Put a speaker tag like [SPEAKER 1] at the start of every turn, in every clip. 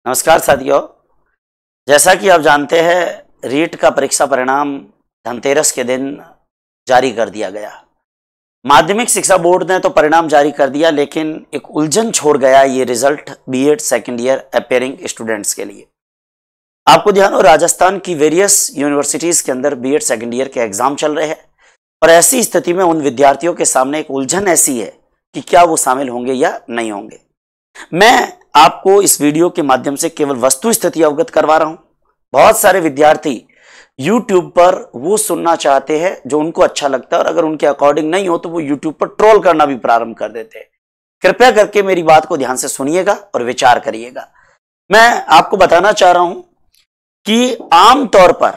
[SPEAKER 1] नमस्कार साथियों। जैसा कि आप जानते हैं, रीट का परीक्षा परिणाम धनतेरस के दिन जारी कर दिया गया। माध्यमिक शिक्षा बोर्ड ने तो परिणाम जारी कर दिया, लेकिन एक उलझन छोड़ गया ये result BEd second year appearing students के लिए। आपको ध्यान हो, राजस्थान की वेरियस यूनिवर्सिटीज के अंदर बीएड सेकेंड ईयर के एग्जाम चल रहे हैं और ऐसी स्थिति में उन विद्यार्थियों के सामने एक उलझन ऐसी है कि क्या वो शामिल होंगे या नहीं होंगे। मैं आपको इस वीडियो के माध्यम से केवल वस्तु स्थिति अवगत करवा रहा हूं। बहुत सारे विद्यार्थी YouTube पर वो सुनना चाहते हैं जो उनको अच्छा लगता है, और अगर उनके अकॉर्डिंग नहीं हो तो वो YouTube पर ट्रोल करना भी प्रारंभ कर देते हैं। कृपया करके मेरी बात को ध्यान से सुनिएगा और विचार करिएगा। मैं आपको बताना चाह रहा हूं कि आमतौर पर,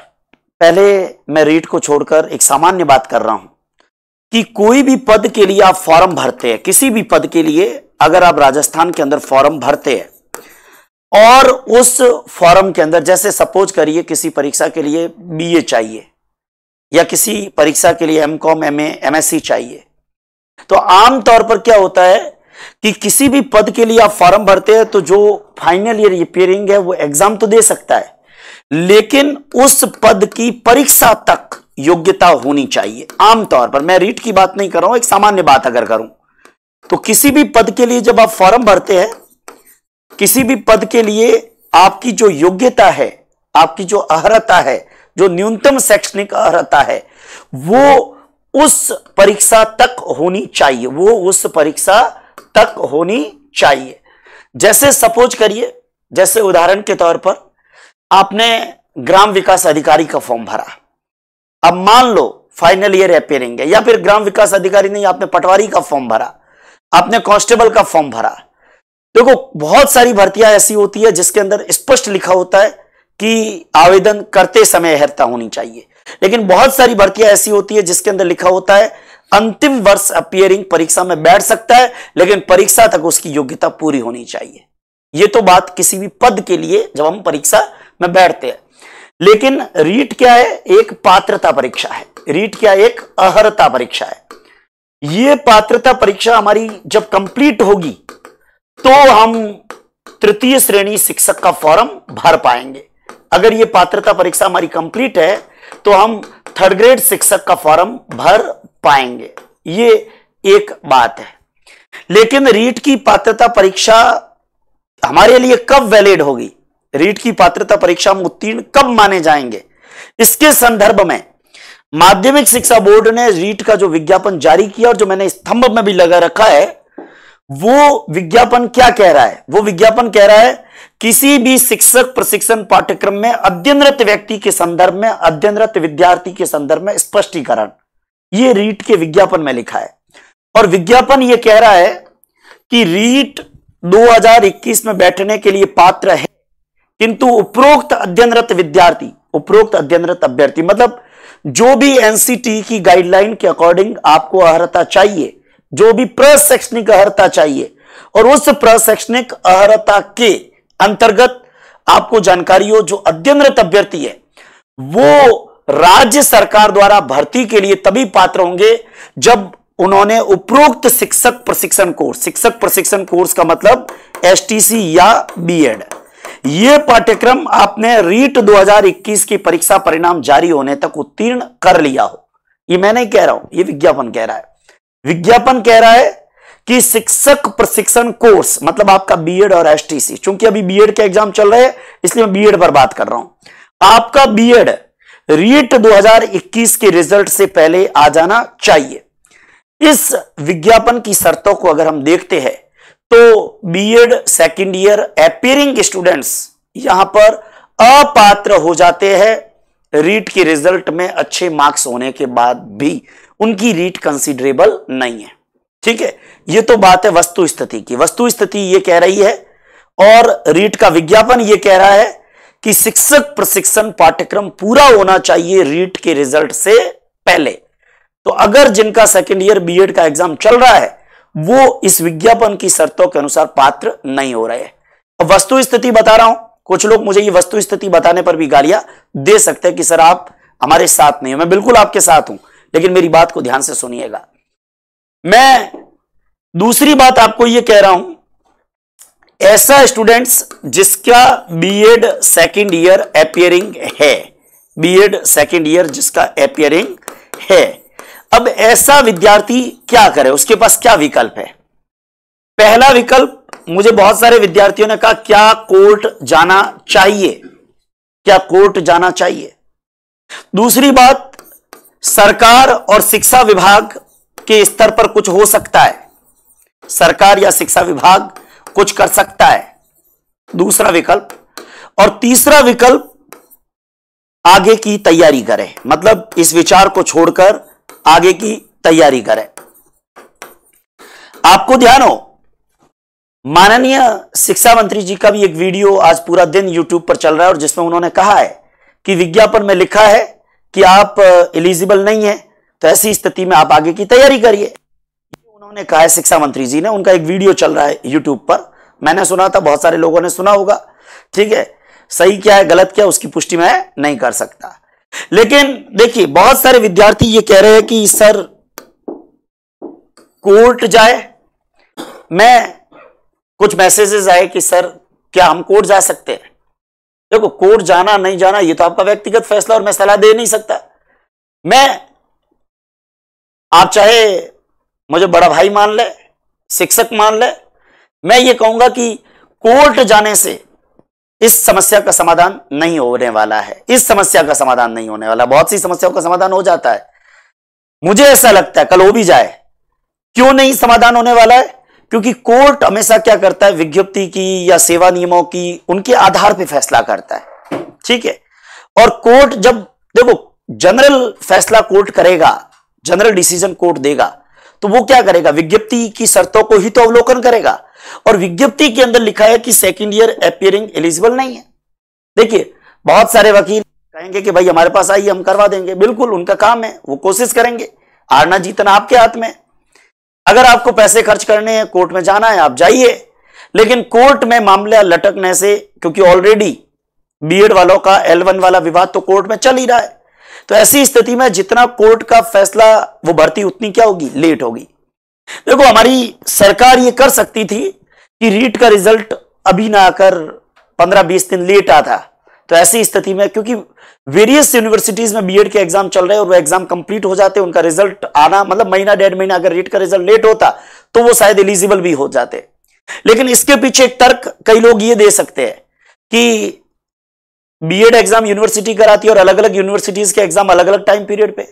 [SPEAKER 1] पहले मैं रीट को छोड़कर एक सामान्य बात कर रहा हूं कि कोई भी पद के लिए आप फॉर्म भरते हैं, किसी भी पद के लिए अगर आप राजस्थान के अंदर फॉर्म भरते हैं और उस फॉर्म के अंदर, जैसे सपोज करिए किसी परीक्षा के लिए बीए चाहिए या किसी परीक्षा के लिए एमकॉम एमए एमएससी चाहिए, तो आमतौर पर क्या होता है कि किसी भी पद के लिए आप फॉर्म भरते हैं तो जो फाइनल ईयर अपियरिंग है वो एग्जाम तो दे सकता है, लेकिन उस पद की परीक्षा तक योग्यता होनी चाहिए। आमतौर पर, मैं रीट की बात नहीं कर रहा हूं, एक सामान्य बात अगर करूं तो किसी भी पद के लिए जब आप फॉर्म भरते हैं, किसी भी पद के लिए आपकी जो योग्यता है, आपकी जो अर्हता है, जो न्यूनतम शैक्षणिक अर्हता है, वो उस परीक्षा तक होनी चाहिए, वो उस परीक्षा तक होनी चाहिए। जैसे सपोज करिए, जैसे उदाहरण के तौर पर आपने ग्राम विकास अधिकारी का फॉर्म भरा। अब मान लो फाइनल ईयर अपियरिंग है, या फिर ग्राम विकास अधिकारी नहीं, आपने पटवारी का फॉर्म भरा, आपने कांस्टेबल का फॉर्म भरा। देखो, बहुत सारी भर्तियां ऐसी होती है जिसके अंदर स्पष्ट लिखा होता है कि आवेदन करते समय अर्हता होनी चाहिए, लेकिन बहुत सारी भर्तियां ऐसी होती है जिसके अंदर लिखा होता है अंतिम वर्ष अपियरिंग परीक्षा में बैठ सकता है, लेकिन परीक्षा तक उसकी योग्यता पूरी होनी चाहिए। यह तो बात किसी भी पद के लिए जब हम परीक्षा में बैठते हैं। लेकिन रीट क्या है? एक पात्रता परीक्षा है। रीट क्या? एक अर्हता परीक्षा है। यह पात्रता परीक्षा हमारी जब कंप्लीट होगी तो हम तृतीय श्रेणी शिक्षक का फॉर्म भर पाएंगे। अगर यह पात्रता परीक्षा हमारी कंप्लीट है तो हम थर्ड ग्रेड शिक्षक का फॉर्म भर पाएंगे। ये एक बात है। लेकिन रीट की पात्रता परीक्षा हमारे लिए कब वैलिड होगी? रीट की पात्रता परीक्षा में उत्तीर्ण कब माने जाएंगे? इसके संदर्भ में माध्यमिक शिक्षा बोर्ड ने रीट का जो विज्ञापन जारी किया और जो मैंने स्तंभ में भी लगा रखा है, वो विज्ञापन क्या कह रहा है? वो विज्ञापन कह रहा है किसी भी शिक्षक प्रशिक्षण पाठ्यक्रम में अध्ययनरत व्यक्ति के संदर्भ में, अध्ययनरत विद्यार्थी के संदर्भ में स्पष्टीकरण। ये रीट के विज्ञापन में लिखा है। और विज्ञापन ये कह रहा है कि रीट 2021 में बैठने के लिए पात्र है, किंतु उपरोक्त अध्ययनरत विद्यार्थी, उपरोक्त अध्ययनरत अभ्यर्थी मतलब जो भी एनसीटी की गाइडलाइन के अकॉर्डिंग आपको अर्हता चाहिए, जो भी प्रशैक्षणिक अर्हता चाहिए, और उस प्रशैक्षणिक अर्हता के अंतर्गत आपको जानकारी हो, जो अध्ययनरत अभ्यर्थी है वो राज्य सरकार द्वारा भर्ती के लिए तभी पात्र होंगे जब उन्होंने उपरोक्त शिक्षक प्रशिक्षण कोर्स, शिक्षक प्रशिक्षण कोर्स का मतलब एसटीसी या बीएड, यह पाठ्यक्रम आपने रीट 2021 की परीक्षा परिणाम जारी होने तक उत्तीर्ण कर लिया हो। ये मैं नहीं कह रहा हूं, ये विज्ञापन कह रहा है। विज्ञापन कह रहा है कि शिक्षक प्रशिक्षण कोर्स मतलब आपका बीएड और एसटीसी, चूंकि अभी बीएड के एग्जाम चल रहे हैं इसलिए मैं बीएड पर बात कर रहा हूं। आपका बीएड रीट 2021 के रिजल्ट से पहले आ जाना चाहिए। इस विज्ञापन की शर्तों को अगर हम देखते हैं तो BEd second year appearing students यहां पर अपात्र हो जाते हैं। रीट के रिजल्ट में अच्छे मार्क्स होने के बाद भी उनकी रीट कंसीडरेबल नहीं है। ठीक है, यह तो बात है वस्तु स्थिति की। वस्तु स्थिति यह कह रही है और रीट का विज्ञापन यह कह रहा है कि शिक्षक प्रशिक्षण पाठ्यक्रम पूरा होना चाहिए रीट के रिजल्ट से पहले। तो अगर जिनका सेकेंड ईयर बीएड का एग्जाम चल रहा है वो इस विज्ञापन की शर्तों के अनुसार पात्र नहीं हो रहे हैं। अब वस्तु स्थिति बता रहा हूं। कुछ लोग मुझे ये वस्तु स्थिति बताने पर भी गालियां दे सकते हैं कि सर आप हमारे साथ नहीं हो। मैं बिल्कुल आपके साथ हूं, लेकिन मेरी बात को ध्यान से सुनिएगा। मैं दूसरी बात आपको यह कह रहा हूं ऐसा स्टूडेंट्स जिसका बीएड सेकेंड ईयर अपियरिंग है, बीएड सेकेंड ईयर जिसका अपियरिंग है। अब ऐसा विद्यार्थी क्या करे, उसके पास क्या विकल्प है? पहला विकल्प, मुझे बहुत सारे विद्यार्थियों ने कहा क्या कोर्ट जाना चाहिए, क्या कोर्ट जाना चाहिए। दूसरी बात, सरकार और शिक्षा विभाग के स्तर पर कुछ हो सकता है, सरकार या शिक्षा विभाग कुछ कर सकता है, दूसरा विकल्प। और तीसरा विकल्प, आगे की तैयारी करें, मतलब इस विचार को छोड़कर आगे की तैयारी करें। आपको ध्यान हो, माननीय शिक्षा मंत्री जी का भी एक वीडियो आज पूरा दिन यूट्यूब पर चल रहा है और जिसमें उन्होंने कहा है कि विज्ञापन में लिखा है कि आप एलिजिबल नहीं है, तो ऐसी स्थिति में आप आगे की तैयारी करिए। उन्होंने कहा है शिक्षा मंत्री जी ने, उनका एक वीडियो चल रहा है यूट्यूब पर, मैंने सुना था, बहुत सारे लोगों ने सुना होगा। ठीक है, सही क्या है गलत क्या है उसकी पुष्टि मैं नहीं कर सकता, लेकिन देखिए बहुत सारे विद्यार्थी ये कह रहे हैं कि सर कोर्ट जाए। मैं कुछ मैसेजेस आए कि सर क्या हम कोर्ट जा सकते हैं। देखो, कोर्ट जाना नहीं जाना ये तो आपका व्यक्तिगत फैसला और मैं सलाह दे नहीं सकता। आप चाहे मुझे बड़ा भाई मान ले, शिक्षक मान ले, मैं ये कहूंगा कि कोर्ट जाने से इस समस्या का समाधान नहीं होने वाला है, इस समस्या का समाधान नहीं होने वाला। बहुत सी समस्याओं का समाधान हो जाता है, मुझे ऐसा लगता है कल हो भी जाए। क्यों नहीं समाधान होने वाला है? क्योंकि कोर्ट हमेशा क्या करता है, विज्ञप्ति की या सेवा नियमों की उनके आधार पर फैसला करता है। ठीक है, और कोर्ट जब देखो जनरल फैसला कोर्ट करेगा, जनरल डिसीजन कोर्ट देगा, तो वो क्या करेगा, विज्ञप्ति की शर्तों को ही तो अवलोकन करेगा। और विज्ञप्ति के अंदर लिखा है कि सेकंड ईयर अपियरिंग एलिजिबल नहीं है। देखिए बहुत सारे वकील कहेंगे कि भाई हमारे पास आइए हम करवा देंगे, बिल्कुल उनका काम है, वो कोशिश करेंगे, हारना जीतना आपके हाथ में। अगर आपको पैसे खर्च करने हैं, कोर्ट में जाना है, आप जाइए, लेकिन कोर्ट में मामला लटकने से, क्योंकि ऑलरेडी बीएड वालों का L1 वाला विवाद तो कोर्ट में चल ही रहा है, तो ऐसी स्थिति में जितना कोर्ट का फैसला वो भर्ती उतनी क्या होगी, लेट होगी। देखो हमारी सरकार ये कर सकती थी कि रीट का रिजल्ट अभी ना आकर 15-20 दिन लेट आता, तो ऐसी स्थिति में क्योंकि वेरियस यूनिवर्सिटीज में बीएड के एग्जाम चल रहे हैं और वो एग्जाम कंप्लीट हो जाते, उनका रिजल्ट आना मतलब महीना 1.5 महीना, अगर रीट का रिजल्ट लेट होता तो वो शायद एलिजिबल भी हो जाते। लेकिन इसके पीछे एक तर्क कई लोग ये दे सकते हैं कि बीएड एग्जाम यूनिवर्सिटी कराती है और अलग अलग यूनिवर्सिटीज के एग्जाम अलग अलग टाइम पीरियड पे।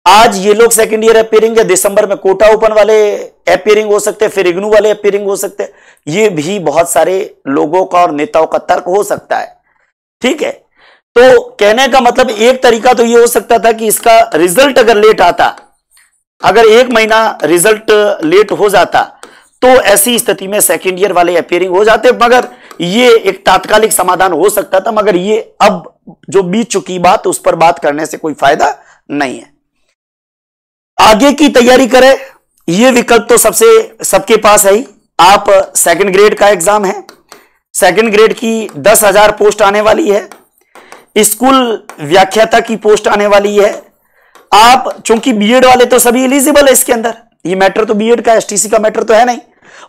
[SPEAKER 1] आज ये लोग सेकंड ईयर अपियरिंग है, दिसंबर में कोटा ओपन वाले अपियरिंग हो सकते हैं, फिर इग्नू वाले अपियरिंग हो सकते हैं। ये भी बहुत सारे लोगों का और नेताओं का तर्क हो सकता है। ठीक है, तो कहने का मतलब एक तरीका तो ये हो सकता था कि इसका रिजल्ट अगर लेट आता, अगर 1 महीना रिजल्ट लेट हो जाता तो ऐसी स्थिति में सेकंड ईयर वाले अपियरिंग हो जाते, मगर ये एक तात्कालिक समाधान हो सकता था। मगर ये अब जो बीत चुकी बात, उस पर बात करने से कोई फायदा नहीं है। आगे की तैयारी करें, ये विकल्प तो सबके पास है ही। आप सेकंड ग्रेड का एग्जाम है, सेकंड ग्रेड की 10,000 पोस्ट आने वाली है, स्कूल व्याख्याता की पोस्ट आने वाली है। आप चूंकि बीएड वाले तो सभी एलिजिबल है इसके अंदर, ये मैटर तो बीएड का, एसटीसी का मैटर तो है नहीं,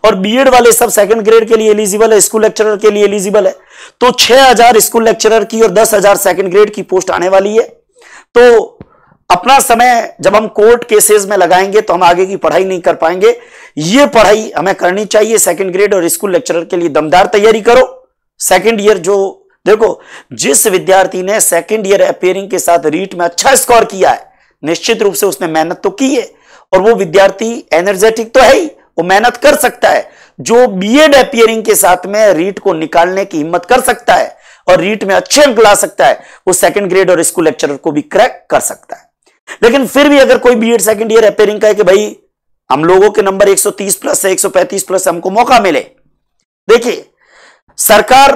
[SPEAKER 1] और बीएड वाले सब सेकंड ग्रेड के लिए एलिजिबल है, स्कूल लेक्चरर के लिए एलिजिबल है। तो 6,000 स्कूल लेक्चरर की और 10,000 सेकंड ग्रेड की पोस्ट आने वाली है। तो अपना समय जब हम कोर्ट केसेस में लगाएंगे तो हम आगे की पढ़ाई नहीं कर पाएंगे। ये पढ़ाई हमें करनी चाहिए सेकंड ग्रेड और स्कूल लेक्चरर के लिए। दमदार तैयारी करो। सेकंड ईयर जो देखो, जिस विद्यार्थी ने सेकंड ईयर अपियरिंग के साथ रीट में अच्छा स्कोर किया है, निश्चित रूप से उसने मेहनत तो की है, और वो विद्यार्थी एनर्जेटिक तो है ही, वो मेहनत कर सकता है। जो बीएड अपियरिंग के साथ में रीट को निकालने की हिम्मत कर सकता है और रीट में अच्छे अंक ला सकता है, वो सेकंड ग्रेड और स्कूल लेक्चरर को भी क्रैक कर सकता है। लेकिन फिर भी अगर कोई बीएड सेकंड ईयर अपियरिंग का है कि भाई हम लोगों के नंबर 130 प्लस है, 135 प्लस, हमको मौका मिले। देखिए सरकार,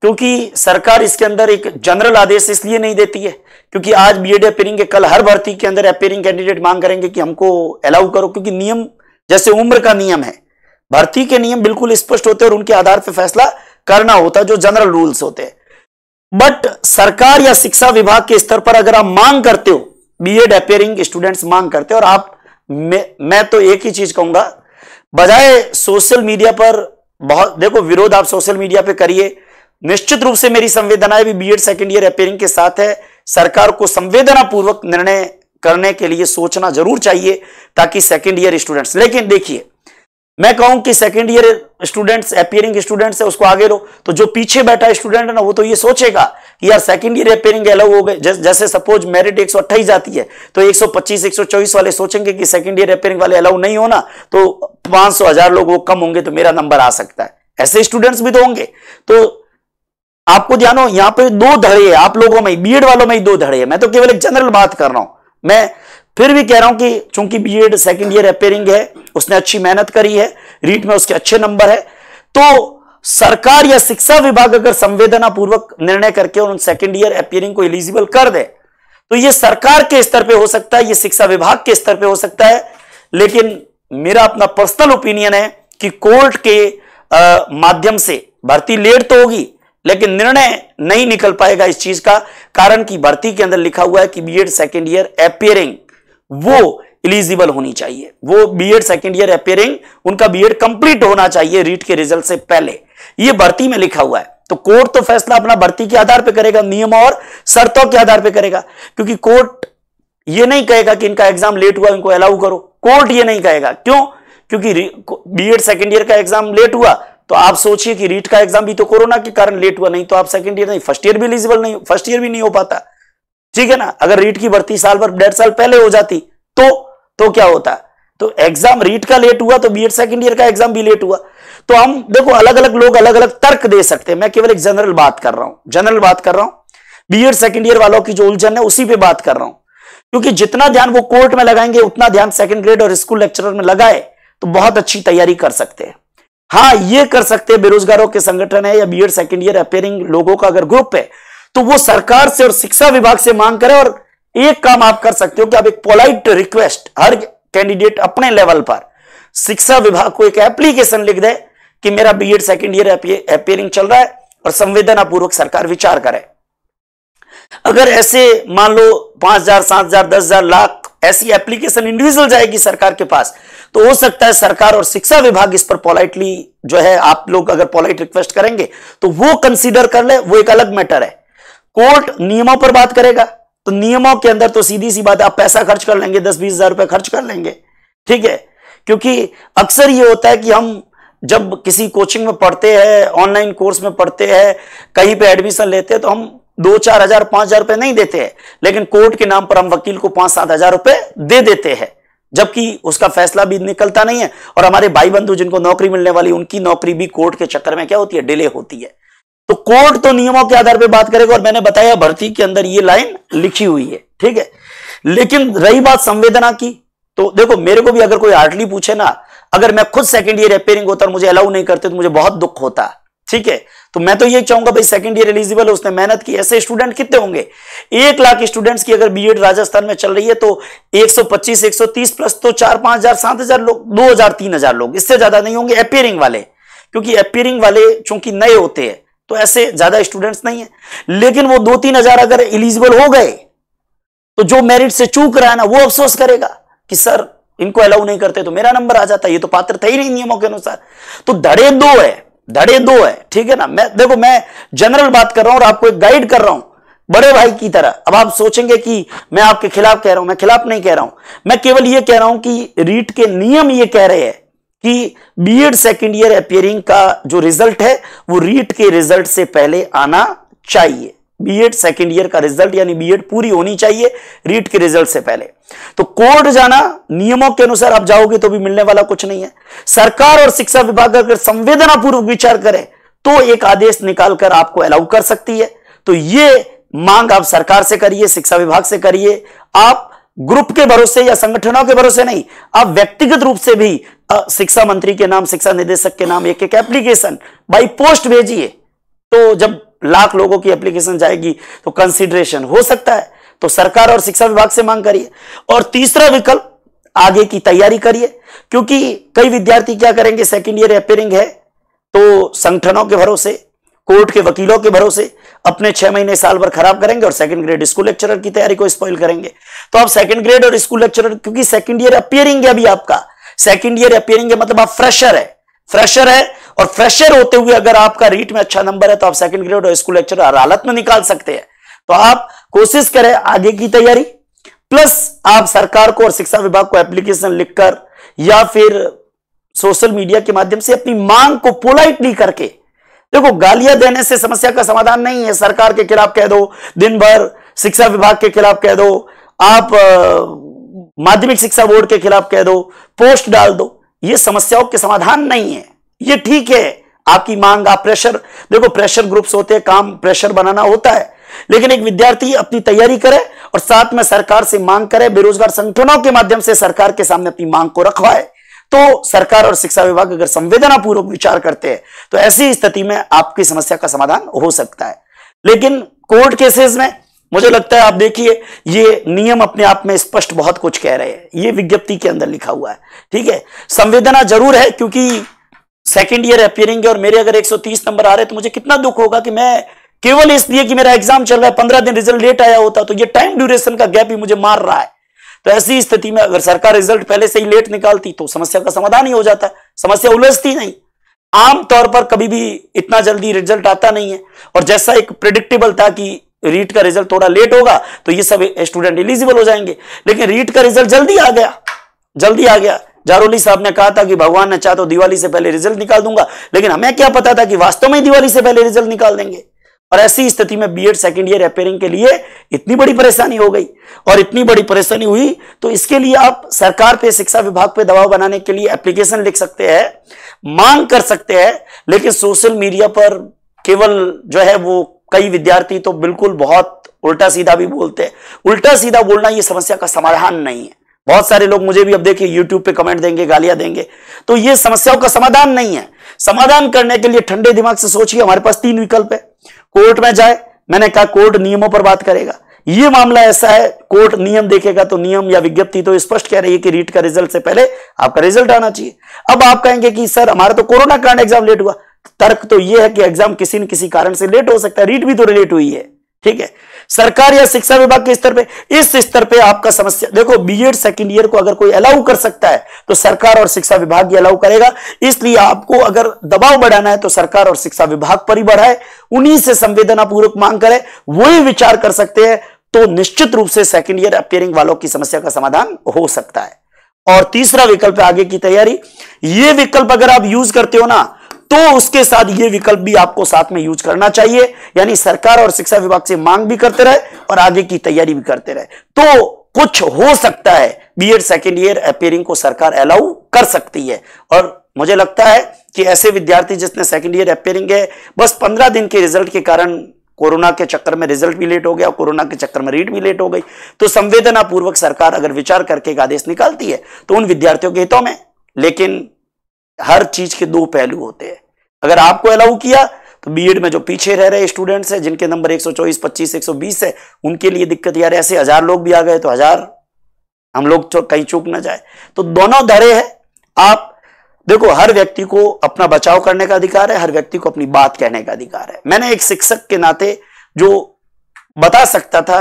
[SPEAKER 1] क्योंकि सरकार इसके अंदर एक जनरल आदेश इसलिए नहीं देती है क्योंकि आज बीएड अपियरिंग के, कल हर भर्ती के अंदर अपियरिंग कैंडिडेट मांग करेंगे कि हमको अलाउ करो, क्योंकि नियम जैसे उम्र का नियम है, भर्ती के नियम बिल्कुल स्पष्ट होते हैं और उनके आधार पर फैसला करना होता है, जो जनरल रूल्स होते हैं। बट सरकार या शिक्षा विभाग के स्तर पर अगर आप मांग करते हो, बीएड अपियरिंग स्टूडेंट्स मांग करते हो, और आप मैं तो एक ही चीज कहूंगा, बजाय सोशल मीडिया पर बहुत देखो, विरोध आप सोशल मीडिया पे करिए, निश्चित रूप से मेरी संवेदनाएं भी बीएड सेकेंड ईयर अपियरिंग के साथ है। सरकार को संवेदना पूर्वक निर्णय करने के लिए सोचना जरूर चाहिए ताकि सेकेंड ईयर स्टूडेंट्स, लेकिन देखिए मैं कहूं कि second year students appearing students है उसको आगे लो, तो जो पीछे बैठा स्टूडेंट है ना वो तो ये सोचेगा कि यार सेकेंड ईयर अपियरिंग अलाउ हो गए, जैसे सपोज मेरिट 128 जाती है तो 125 124 वाले सोचेंगे कि सेकेंड ईयर अपियरिंग वाले अलाउ नहीं होना तो 500 1000 लोग वो कम होंगे तो मेरा नंबर आ सकता है। ऐसे स्टूडेंट्स भी तो होंगे। तो आपको ध्यान हो, यहां पे दो धड़े हैं आप लोगों में, बीएड वालों में ही दो धड़े हैं। मैं तो केवल एक जनरल बात कर रहा हूं। मैं फिर भी कह रहा हूं कि चूंकि बीएड सेकंड ईयर अपियरिंग है, उसने अच्छी मेहनत करी है, रीट में उसके अच्छे नंबर है, तो सरकार या शिक्षा विभाग अगर संवेदना पूर्वक निर्णय करके उन सेकंड ईयर अपियरिंग को एलिजिबल कर दे तो ये सरकार के स्तर पे हो सकता है, ये शिक्षा विभाग के स्तर पे हो सकता है। लेकिन मेरा अपना पर्सनल ओपिनियन है कि कोर्ट के माध्यम से भर्ती लेट तो होगी लेकिन निर्णय नहीं निकल पाएगा इस चीज का, कारण कि भर्ती के अंदर लिखा हुआ है कि बीएड सेकेंड ईयर अपियरिंग वो एलिजिबल होनी चाहिए, वो बीएड सेकेंड ईयर अपियरिंग उनका बीएड कंप्लीट होना चाहिए रीट के रिजल्ट से पहले, ये भर्ती में लिखा हुआ है। तो कोर्ट तो फैसला अपना भर्ती के आधार पर करेगा, नियम और शर्तों के आधार पर करेगा, क्योंकि कोर्ट ये नहीं कहेगा कि इनका एग्जाम लेट हुआ इनको अलाउ करो, कोर्ट ये नहीं कहेगा। क्यों? क्योंकि बीएड सेकेंड ईयर का एग्जाम लेट हुआ तो आप सोचिए कि रीट का एग्जाम भी तो कोरोना के कारण लेट हुआ, नहीं तो आप सेकंड ईयर नहीं, फर्स्ट ईयर भी एलिजिबल नहीं, फर्स्ट ईयर भी नहीं हो पाता, ठीक है ना। अगर रीट की भर्ती साल भर 1.5 साल पहले हो जाती तो क्या होता? तो एग्जाम रीट का लेट हुआ तो बीएड सेकंड ईयर का एग्जाम भी लेट हुआ। तो हम देखो अलग अलग लोग अलग अलग तर्क दे सकते हैं, मैं केवल एक जनरल बात कर रहा हूं, बीएड सेकंड ईयर वालों की जो उलझन है उसी पे बात कर रहा हूं, क्योंकि जितना ध्यान वो कोर्ट में लगाएंगे उतना ध्यान सेकंड ग्रेड और स्कूल लेक्चरर में लगाए तो बहुत अच्छी तैयारी कर सकते हैं। हाँ, ये कर सकते हैं, बेरोजगारों के संगठन है या बीएड सेकंड ईयर अपियरिंग लोगों का अगर ग्रुप है तो वो सरकार से और शिक्षा विभाग से मांग करे। और एक काम आप कर सकते हो कि आप एक पोलाइट रिक्वेस्ट, हर कैंडिडेट अपने लेवल पर शिक्षा विभाग को एक एप्लीकेशन लिख दे कि मेरा बीएड सेकंड ईयर अपियरिंग चल रहा है और संवेदना पूर्वक सरकार विचार करे। अगर ऐसे मान लो 5000 7000 10000 लाख ऐसी एप्लीकेशन इंडिविजुअल जाएगी सरकार के पास तो हो सकता है सरकार और शिक्षा विभाग इस पर पोलाइटली जो है, आप लोग अगर पोलाइट रिक्वेस्ट करेंगे तो वो कंसीडर कर ले, वो एक अलग मैटर है। कोर्ट नियमों पर बात करेगा तो नियमों के अंदर तो सीधी सी बात है, आप पैसा खर्च कर लेंगे, 10-20 हजार रुपए खर्च कर लेंगे, ठीक है। क्योंकि अक्सर ये होता है कि हम जब किसी कोचिंग में पढ़ते हैं, ऑनलाइन कोर्स में पढ़ते हैं, कहीं पे एडमिशन लेते हैं तो हम 2-4 हजार 5 हजार रुपए नहीं देते हैं, लेकिन कोर्ट के नाम पर हम वकील को 5-7 हजार रुपए दे देते हैं, जबकि उसका फैसला भी निकलता नहीं है। और हमारे भाई बंधु जिनको नौकरी मिलने वाली उनकी नौकरी भी कोर्ट के चक्कर में क्या होती है, डिले होती है। तो कोर्ट तो नियमों के आधार पर बात करेगा और मैंने बताया भर्ती के अंदर ये लाइन लिखी हुई है, ठीक है। लेकिन रही बात संवेदना की, तो देखो मेरे को भी अगर कोई हार्डली पूछे ना, अगर मैं खुद सेकंड ईयर अपियरिंग होता और मुझे अलाउ नहीं करते तो मुझे बहुत दुख होता, ठीक है। तो मैं तो ये चाहूंगा भाई सेकंड ईयर एलिजिबल है, उसने मेहनत की। ऐसे स्टूडेंट कितने होंगे? 1 लाख स्टूडेंट्स की अगर बीएड राजस्थान में चल रही है तो 125 130 प्लस तो 4-5 हजार 7 हजार लोग, 2 हजार 3 हजार लोग, इससे ज्यादा नहीं होंगे अपियरिंग वाले, क्योंकि अपियरिंग वाले चूंकि नए होते हैं तो ऐसे ज्यादा स्टूडेंट्स नहीं है। लेकिन वो 2-3 हजार अगर एलिजिबल हो गए तो जो मेरिट से चूक रहा है ना वो अफसोस करेगा कि सर इनको अलाउ नहीं करते तो मेरा नंबर आ जाता, ये तो पात्र थे ही नहीं नियमों के अनुसार। तो धड़े दो है, ठीक है ना। मैं जनरल बात कर रहा हूं और आपको एक गाइड कर रहा हूं बड़े भाई की तरह। अब आप सोचेंगे कि मैं आपके खिलाफ कह रहा हूं, मैं खिलाफ नहीं कह रहा हूं, मैं केवल ये कह रहा हूं कि रीट के नियम ये कह रहे हैं कि बीएड सेकंड ईयर अपियरिंग का जो रिजल्ट है वो रीट के रिजल्ट से पहले आना चाहिए। बीएड सेकंड ईयर का रिजल्ट यानी बीएड पूरी होनी चाहिए रीट के रिजल्ट से पहले। तो कोर्ट जाना नियमों के अनुसार आप जाओगे तो भी मिलने वाला कुछ नहीं है। सरकार और शिक्षा विभाग अगर संवेदनापूर्वक विचार करे तो एक आदेश निकालकर आपको अलाउ कर सकती है। तो ये मांग आप सरकार से करिए, शिक्षा विभाग से करिए। आप ग्रुप के भरोसे या संगठनों के भरोसे नहीं, आप व्यक्तिगत रूप से भी शिक्षा मंत्री के नाम, शिक्षा निदेशक के नाम एक एप्लीकेशन बाई पोस्ट भेजिए। तो जब लाख लोगों की एप्लीकेशन जाएगी तो कंसीडरेशन हो सकता है। तो सरकार और शिक्षा विभाग से मांग करिए। और तीसरा विकल्प, आगे की तैयारी करिए, क्योंकि कई विद्यार्थी क्या करेंगे, सेकेंड ईयर अपियरिंग है तो संगठनों के भरोसे, कोर्ट के वकीलों के भरोसे अपने 6 महीने साल भर खराब करेंगे और सेकंड ग्रेड स्कूल लेक्चरर की तैयारी को स्पॉइल करेंगे। तो आप सेकंड ग्रेड और स्कूल लेक्चरर, क्योंकि सेकंड ईयर अपियरिंग है अभी आपका, सेकंड ईयर अपियरिंग है मतलब आप फ्रेशर है और फ्रेशर होते हुए अगर आपका रीट में अच्छा नंबर है तो आप सेकंड ग्रेड और स्कूल लेक्चरर हर हालत में निकाल सकते हैं। तो आप कोशिश करें आगे की तैयारी, प्लस आप सरकार को और शिक्षा विभाग को एप्लीकेशन लिखकर या फिर सोशल मीडिया के माध्यम से अपनी मांग को पोलाइटली करके, देखो गालियां देने से समस्या का समाधान नहीं है। सरकार के खिलाफ कह दो, दिन भर शिक्षा विभाग के खिलाफ कह दो, आप माध्यमिक शिक्षा बोर्ड के खिलाफ कह दो, पोस्ट डाल दो, ये समस्याओं के समाधान नहीं है। ये ठीक है आपकी मांग, आप प्रेशर, देखो प्रेशर ग्रुप्स होते हैं, काम प्रेशर बनाना होता है, लेकिन एक विद्यार्थी अपनी तैयारी करे और साथ में सरकार से मांग करे, बेरोजगार संगठनों के माध्यम से सरकार के सामने अपनी मांग को रखवाए। तो सरकार और शिक्षा विभाग अगर संवेदनापूर्वक विचार करते हैं तो ऐसी स्थिति में आपकी समस्या का समाधान हो सकता है। लेकिन कोर्ट केसेस में मुझे लगता है, आप देखिए ये नियम अपने आप में स्पष्ट बहुत कुछ कह रहे हैं, ये विज्ञप्ति के अंदर लिखा हुआ है, ठीक है। संवेदना जरूर है, क्योंकि सेकेंड ईयर अपीयरिंग है और मेरे अगर 130 नंबर आ रहे तो मुझे कितना दुख होगा कि मैं केवल इसलिए कि मेरा एग्जाम चल रहा है 15 दिन रिजल्ट लेट आया होता, तो ये टाइम ड्यूरेशन का गैप ही मुझे मार रहा है। तो ऐसी स्थिति में अगर सरकार रिजल्ट पहले से ही लेट निकालती तो समस्या का समाधान ही हो जाता, समस्या उलझती नहीं। आमतौर पर कभी भी इतना जल्दी रिजल्ट आता नहीं है, और जैसा एक प्रिडिक्टेबल था कि रीट का रिजल्ट थोड़ा लेट होगा तो ये सब स्टूडेंट एलिजिबल हो जाएंगे, लेकिन रीट का रिजल्ट जल्दी आ गया। जारोली साहब ने कहा था कि भगवान ने चाहा तो दिवाली से पहले रिजल्ट निकाल दूंगा, लेकिन हमें क्या पता था कि वास्तव में दिवाली से पहले रिजल्ट निकाल देंगे। और ऐसी स्थिति में बीएड सेकेंड ईयर अपीयरिंग के लिए इतनी बड़ी परेशानी हो गई, और इतनी बड़ी परेशानी हुई तो इसके लिए आप सरकार पे, शिक्षा विभाग पे दबाव बनाने के लिए एप्लीकेशन लिख सकते हैं, मांग कर सकते हैं, लेकिन सोशल मीडिया पर केवल जो है वो कई विद्यार्थी तो बिल्कुल बहुत उल्टा सीधा भी बोलते हैं। उल्टा सीधा बोलना ये समस्या का समाधान नहीं है। बहुत सारे लोग मुझे भी अब देखिए यूट्यूब पे कमेंट देंगे, गालियां देंगे, तो ये समस्याओं का समाधान नहीं है। समाधान करने के लिए ठंडे दिमाग से सोचिए, हमारे पास 3 विकल्प है। कोर्ट में जाए, मैंने कहा कोर्ट नियमों पर बात करेगा, ये मामला ऐसा है कोर्ट नियम देखेगा तो नियम या विज्ञप्ति तो स्पष्ट कह रही है कि रीट का रिजल्ट से पहले आपका रिजल्ट आना चाहिए। अब आप कहेंगे कि सर हमारा तो कोरोना कारण एग्जाम लेट हुआ, तर्क तो यह है कि एग्जाम किसी न किसी कारण से लेट हो सकता है, रीट भी तो लेट हुई है, ठीक है। सरकार या शिक्षा विभाग के स्तर पे, इस स्तर पे आपका समस्या, देखो बीएड सेकंड ईयर को अगर कोई अलाउ कर सकता है तो सरकार और शिक्षा विभाग ये अलाउ करेगा। इसलिए आपको अगर दबाव बढ़ाना है तो सरकार और शिक्षा विभाग पर ही बढ़ाए, उन्हीं से संवेदनापूर्वक मांग करे, वही विचार कर सकते हैं, तो निश्चित रूप से सेकंड ईयर अपीयरिंग वालों की समस्या का समाधान हो सकता है। और तीसरा विकल्प है आगे की तैयारी। ये विकल्प अगर आप यूज करते हो ना तो उसके साथ ये विकल्प भी आपको साथ में यूज करना चाहिए, यानी सरकार और शिक्षा विभाग से मांग भी करते रहे और आगे की तैयारी भी करते रहे, तो कुछ हो सकता है। बीएड सेकेंड ईयर अपीयरिंग को सरकार अलाउ कर सकती है। और मुझे लगता है कि ऐसे विद्यार्थी जिसने सेकेंड ईयर अपीयरिंग है, बस 15 दिन के रिजल्ट के कारण कोरोना के चक्कर में रिजल्ट भी लेट हो गया, कोरोना के चक्कर में रीट भी लेट हो गई, तो संवेदनापूर्वक सरकार अगर विचार करके एक आदेश निकालती है तो उन विद्यार्थियों के हितों में। लेकिन हर चीज के 2 पहलू होते हैं। अगर आपको अलाउ किया तो बीएड में जो पीछे रह रहे स्टूडेंट्स हैं, जिनके नंबर 124, 25, 120 है, उनके लिए दिक्कत। यार ऐसे 1000 लोग भी आ गए तो 1000 हम लोग तो कहीं चूक ना जाए। तो दोनों धरे हैं। आप देखो, हर व्यक्ति को अपना बचाव करने का अधिकार है, हर व्यक्ति को अपनी बात कहने का अधिकार है। मैंने एक शिक्षक के नाते जो बता सकता था,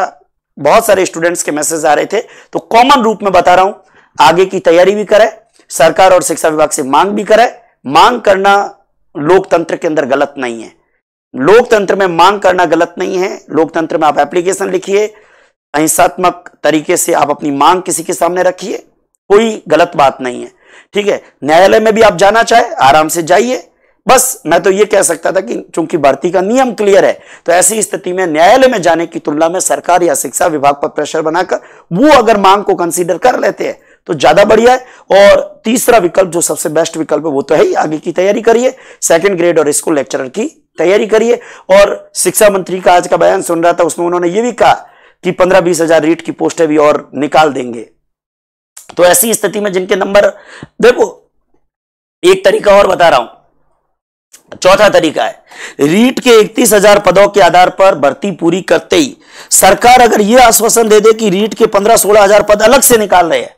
[SPEAKER 1] बहुत सारे स्टूडेंट्स के मैसेज आ रहे थे, तो कॉमन रूप में बता रहा हूं, आगे की तैयारी भी करें, सरकार और शिक्षा विभाग से मांग भी करें। मांग करना लोकतंत्र के अंदर गलत नहीं है, लोकतंत्र में मांग करना गलत नहीं है। लोकतंत्र में आप एप्लीकेशन लिखिए, अहिंसात्मक तरीके से आप अपनी मांग किसी के सामने रखिए, कोई गलत बात नहीं है, ठीक है। न्यायालय में भी आप जाना चाहे आराम से जाइए। बस मैं तो ये कह सकता था कि चूंकि भर्ती का नियम क्लियर है, तो ऐसी स्थिति में न्यायालय में जाने की तुलना में सरकार या शिक्षा विभाग पर प्रेशर बनाकर वो अगर मांग को कंसीडर कर लेते हैं तो ज्यादा बढ़िया है। और तीसरा विकल्प जो सबसे बेस्ट विकल्प है वो तो है ही, आगे की तैयारी करिए, सेकंड ग्रेड और स्कूल लेक्चरर की तैयारी करिए। और शिक्षा मंत्री का आज का बयान सुन रहा था, उसमें उन्होंने ये भी कहा कि 15-20 हजार रीट की पोस्टें भी और निकाल देंगे। तो ऐसी स्थिति में जिनके नंबर, देखो एक तरीका और बता रहा हूं, चौथा तरीका है, रीट के 31,000 पदों के आधार पर भर्ती पूरी करते ही सरकार अगर यह आश्वासन दे दे कि रीट के 15-16 हजार पद अलग से निकाल रहे हैं,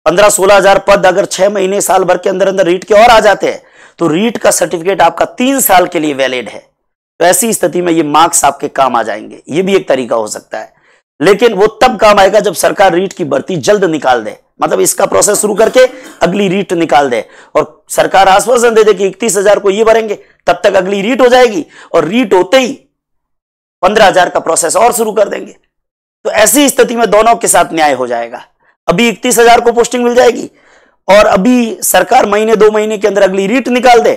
[SPEAKER 1] 15-16 हजार पद अगर 6 महीने साल भर के अंदर अंदर रीट के और आ जाते हैं तो रीट का सर्टिफिकेट आपका 3 साल के लिए वैलिड है। तो ऐसी स्थिति में ये मार्क्स आपके काम आ जाएंगे। ये भी एक तरीका हो सकता है, लेकिन वो तब काम आएगा जब सरकार रीट की भर्ती जल्द निकाल दे, मतलब इसका प्रोसेस शुरू करके अगली रीट निकाल दे और सरकार आश्वासन दे दे कि 31,000 को ये भरेंगे, तब तक अगली रीट हो जाएगी और रीट होते ही 15,000 का प्रोसेस और शुरू कर देंगे। तो ऐसी स्थिति में दोनों के साथ न्याय हो जाएगा। अभी 31,000 को पोस्टिंग मिल जाएगी और अभी सरकार महीने 2 महीने के अंदर अगली रीट निकाल दे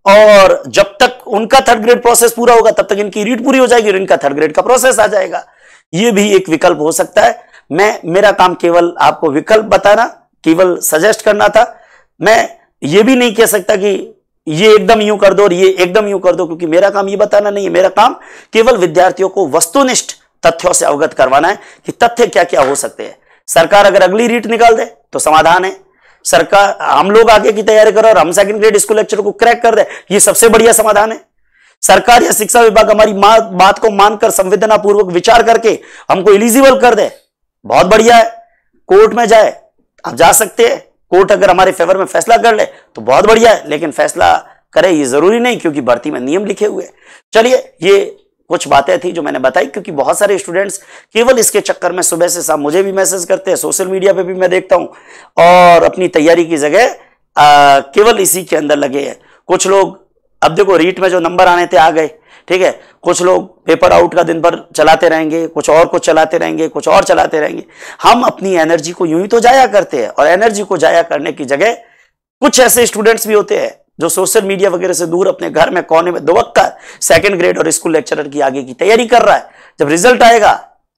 [SPEAKER 1] और जब तक उनका थर्ड ग्रेड प्रोसेस पूरा होगा तब तक इनकी रीट पूरी हो जाएगी और इनका थर्ड ग्रेड का प्रोसेस आ जाएगा। यह भी एक विकल्प हो सकता है। मेरा काम केवल आपको विकल्प बताना, केवल सजेस्ट करना था। मैं ये भी नहीं कह सकता कि ये एकदम यूं कर दो और ये एकदम यूं कर दो, क्योंकि मेरा काम ये बताना नहीं है। मेरा काम केवल विद्यार्थियों को वस्तुनिष्ठ तथ्यों से अवगत करवाना है कि तथ्य क्या क्या हो सकते हैं। सरकार अगर अगली रीट निकाल दे तो समाधान है, सरकार हम लोग आगे की तैयारी करें और हम सेकंड ग्रेड स्कूल लेक्चर को क्रैक कर दे, ये सबसे बढ़िया समाधान है। सरकार या शिक्षा विभाग हमारी बात को मानकर संवेदना पूर्वक विचार करके हमको एलिजिबल कर दे, बहुत बढ़िया है। कोर्ट में जाए, आप जा सकते हैं, कोर्ट अगर हमारे फेवर में फैसला कर ले तो बहुत बढ़िया है, लेकिन फैसला करे ये जरूरी नहीं, क्योंकि भर्ती में नियम लिखे हुए। चलिए, ये कुछ बातें थी जो मैंने बताई, क्योंकि बहुत सारे स्टूडेंट्स केवल इसके चक्कर में सुबह से शाम मुझे भी मैसेज करते हैं, सोशल मीडिया पे भी मैं देखता हूं, और अपनी तैयारी की जगह केवल इसी के अंदर लगे हैं। कुछ लोग, अब देखो रीट में जो नंबर आने थे आ गए, ठीक है, कुछ लोग पेपर आउट का दिन भर चलाते रहेंगे, कुछ और कुछ चलाते रहेंगे, कुछ और चलाते रहेंगे। हम अपनी एनर्जी को यूं ही तो जाया करते हैं, और एनर्जी को जाया करने की जगह कुछ ऐसे स्टूडेंट्स भी होते हैं जो सोशल मीडिया वगैरह से दूर अपने घर में कोने में दुबककर सेकंड ग्रेड और स्कूल लेक्चरर की आगे की तैयारी कर रहा है। जब रिजल्ट आएगा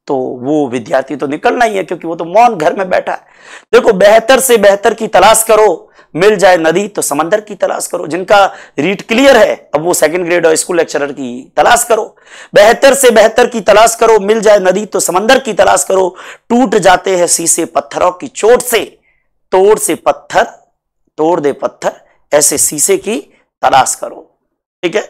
[SPEAKER 1] तो वो विद्यार्थी तो निकलना ही है, क्योंकि वो तो मौन घर में बैठा है। देखो, बेहतर से बेहतर की तलाश करो, मिल जाए नदी तो समंदर की तलाश करो। जिनका रीट क्लियर है अब वो सेकंड ग्रेड और स्कूल लेक्चरर की तलाश करो। बेहतर से बेहतर की तलाश करो, मिल जाए नदी तो समंदर की तलाश करो। टूट जाते हैं शीशे पत्थरों की चोट से, तोड़ से पत्थर तोड़ दे पत्थर, ऐसे शीशे की तलाश करो। ठीक है,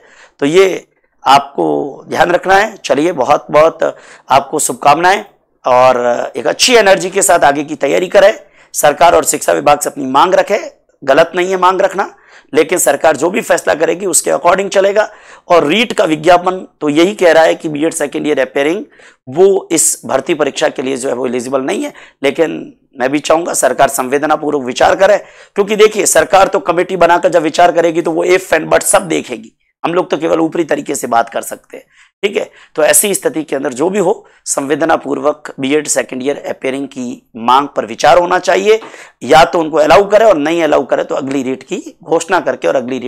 [SPEAKER 1] तो ये आपको ध्यान रखना है। चलिए, बहुत बहुत आपको शुभकामनाएं और एक अच्छी एनर्जी के साथ आगे की तैयारी करें। सरकार और शिक्षा विभाग से अपनी मांग रखे, गलत नहीं है मांग रखना, लेकिन सरकार जो भी फैसला करेगी उसके अकॉर्डिंग चलेगा। और रीट का विज्ञापन तो यही कह रहा है कि बीएड सेकेंड ईयर अपेयरिंग वो इस भर्ती परीक्षा के लिए जो है वो एलिजिबल नहीं है। लेकिन मैं भी चाहूंगा सरकार संवेदनापूर्वक विचार करे, क्योंकि देखिए, सरकार तो कमेटी बनाकर जब विचार करेगी तो वो इफ एंड बट सब देखेगी। हम लोग तो केवल ऊपरी तरीके से बात कर सकते हैं। ठीक है, तो ऐसी स्थिति के अंदर जो भी हो, संवेदनापूर्वक बीएड सेकेंड ईयर अपेयरिंग की मांग पर विचार होना चाहिए। या तो उनको अलाउ करे, और नहीं अलाउ करे तो अगली रीट की घोषणा करके और अगली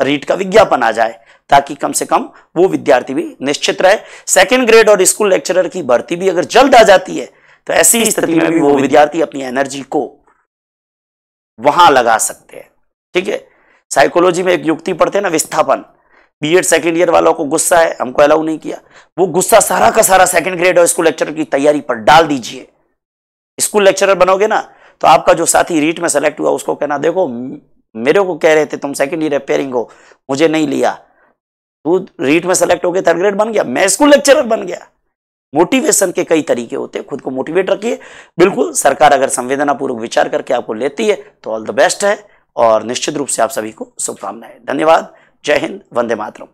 [SPEAKER 1] रीट का विज्ञापन आ जाए, ताकि कम से कम वो विद्यार्थी भी निश्चित रहे। सेकेंड ग्रेड और स्कूल लेक्चरर की भर्ती भी अगर जल्द आ जाती है तो ऐसी स्थिति में भी वो विद्यार्थी अपनी एनर्जी को वहां लगा सकते हैं। ठीक है, साइकोलॉजी में एक युक्ति पढ़ते हैं ना, विस्थापन। बीएड सेकेंड ईयर वालों को गुस्सा है, हमको अलाउ नहीं किया, वो गुस्सा सारा का सारा सेकेंड ग्रेड और स्कूल लेक्चरर की तैयारी पर डाल दीजिए। स्कूल लेक्चरर बनोगे ना तो आपका जो साथी रीट में सेलेक्ट हुआ उसको कहना, देखो मेरे को कह रहे थे तुम सेकेंड ईयर अपेयरिंग हो, मुझे नहीं लिया, तू रीट में सेलेक्ट हो गया, थर्ड ग्रेड बन गया, मैं स्कूल लेक्चरर बन गया। मोटिवेशन के कई तरीके होते हैं, खुद को मोटिवेट रखिए। बिल्कुल, सरकार अगर संवेदनापूर्वक विचार करके आपको लेती है तो ऑल द बेस्ट है, और निश्चित रूप से आप सभी को शुभकामनाएं। धन्यवाद। जय हिंद, वंदे मातरम।